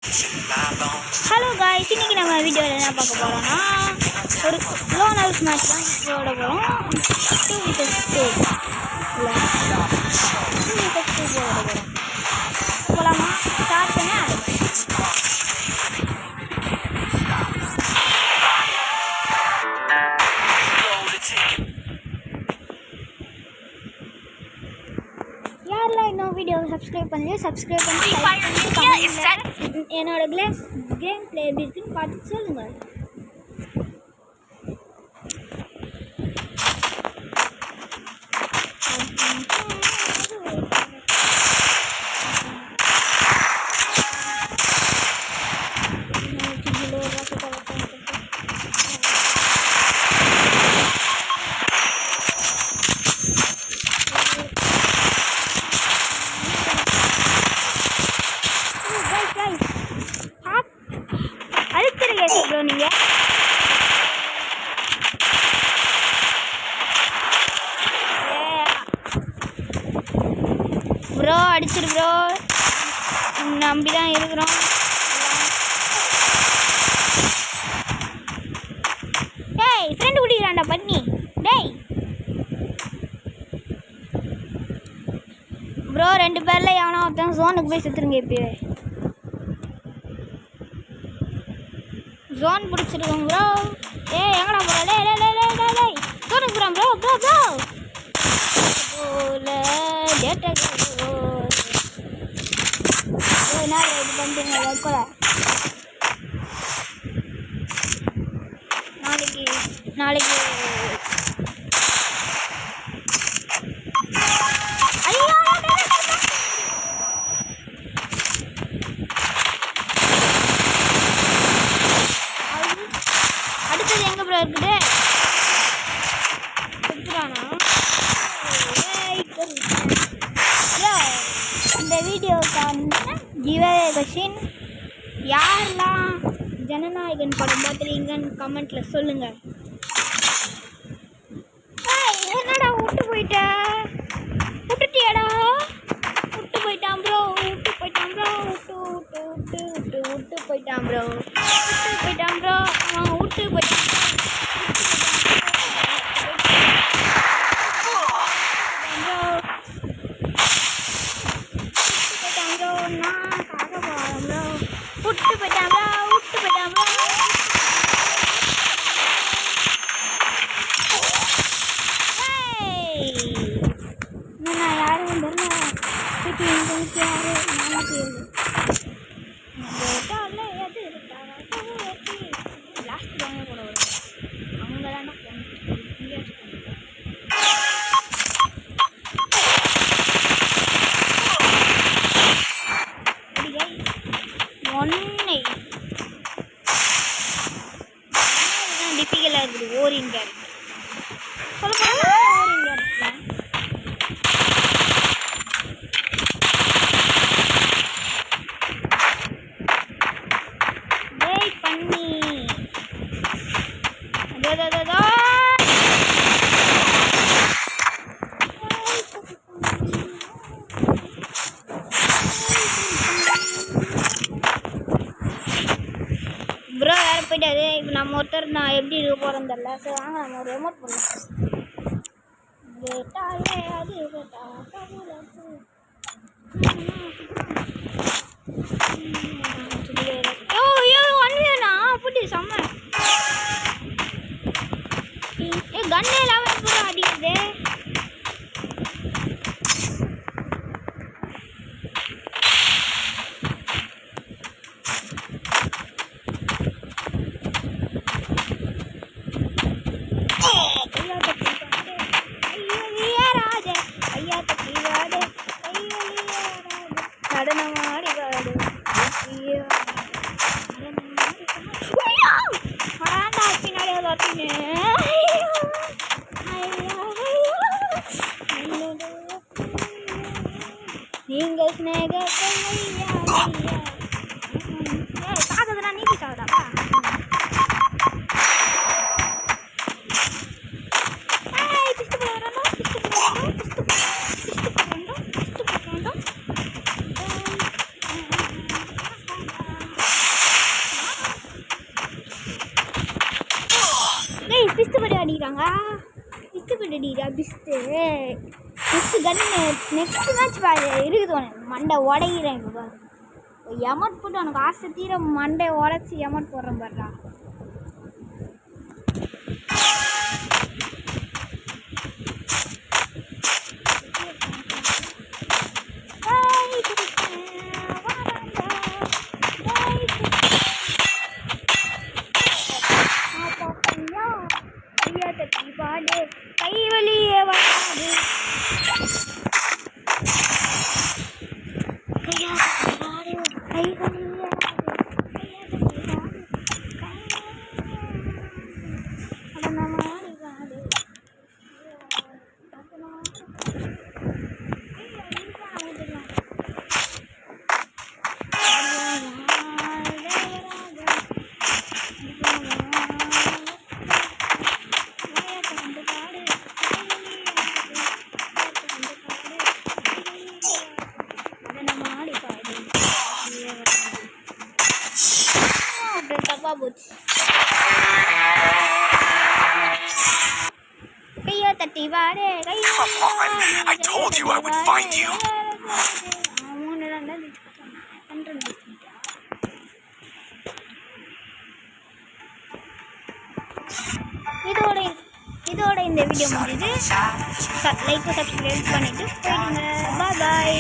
Hello guys, இன்னைக்கு நம்ம வீடியோவில் என்ன பார்க்க போகிறோம்னா ஒரு லோன் ஹவுஸ் மேட்ச் தான் போட போகிறோம். 2v2 போட போகிறோம். போகலாமா? ஸ்டார்ட் பண்ண யாரெல்லாம் இன்னும் வீடியோ சப்ஸ்கிரைப் பண்ணி என்னோட கேம் பிளே எப்படி இருக்குன்னு பார்த்து சொல்லுங்கள். நீங்கள் ப்ரோ அடிச்சிரு ப்ரோ, நம்பி தான் இருக்கிறோம். டேய் ஃப்ரெண்டு குடிக்கிறான்டா பண்ணி. டேய் ப்ரோ, 2 பேரில் எவனா ஒருத்தன் ஜோனுக்கு போய் செத்துருங்க. இப்போயே ஜோன் பிடிச்சிருக்கோம் ப்ரோ. எங்கடா ப்ரோ? டேய் ஜோனுக்கு போகிறோம் ப்ரோ. என்ன இது பண்ணுறீங்க? கூட நாளைக்கு அடுத்தது எங்கே ப்ரோ இருக்குது? இந்த வீடியோக்கான கிவ்அவே கொஸ்டின், யாரெல்லாம் ஜனநாயகன் படம் பார்த்துறீங்கன்னு கமெண்ட்டில் சொல்லுங்கள். என்னடா விட்டுட்டியாடா? விட்டு போயிட்டான் ப்ரோ. டிஃபிகல்ட்டாக இருக்குது. ஓரின் கேரக்டர் பண்ணி ப்ரோ வேறு போயிட்டாரு. இப்போ நம்ம ஒருத்தர் நான் எப்படி இருக்க போகிறேன்னு தெரியல. ஸோ வாங்க நம்ம ஒரு ரெமோட் பண்ணலாம். அப்படி செம்ம கண்ணே இல்லாமல் கூட அடிக்குது. நடனமாடி வாடு பின்னாடி நீங்கள் ஸ்நேகத்தை சாகுதுனா நீங்க சாகுதாப்பா. பிஸ்து படி அடிக்கிறாங்க. பிஸ்து படி அடிக்கிறா பிஸ்து. பிஸ்து கன்னு நெக்ஸ்ட் மேட்ச் பாரு இருக்குது உனக்கு. மண்டை உடைகிறேன் இப்போ பாரு. எமௌண்ட் போட்டு உனக்கு ஆசை தீர மண்டை உடச்சி எமௌண்ட் போடுறேன் பாருடா. கை வலியே வராது. I told you I would find you. இதோட இந்த வீடியோ முடிஞ்சு. லைக் சப்ஸ்கிரைப் பண்ணிட்டு போயிடுங்க. பாய்.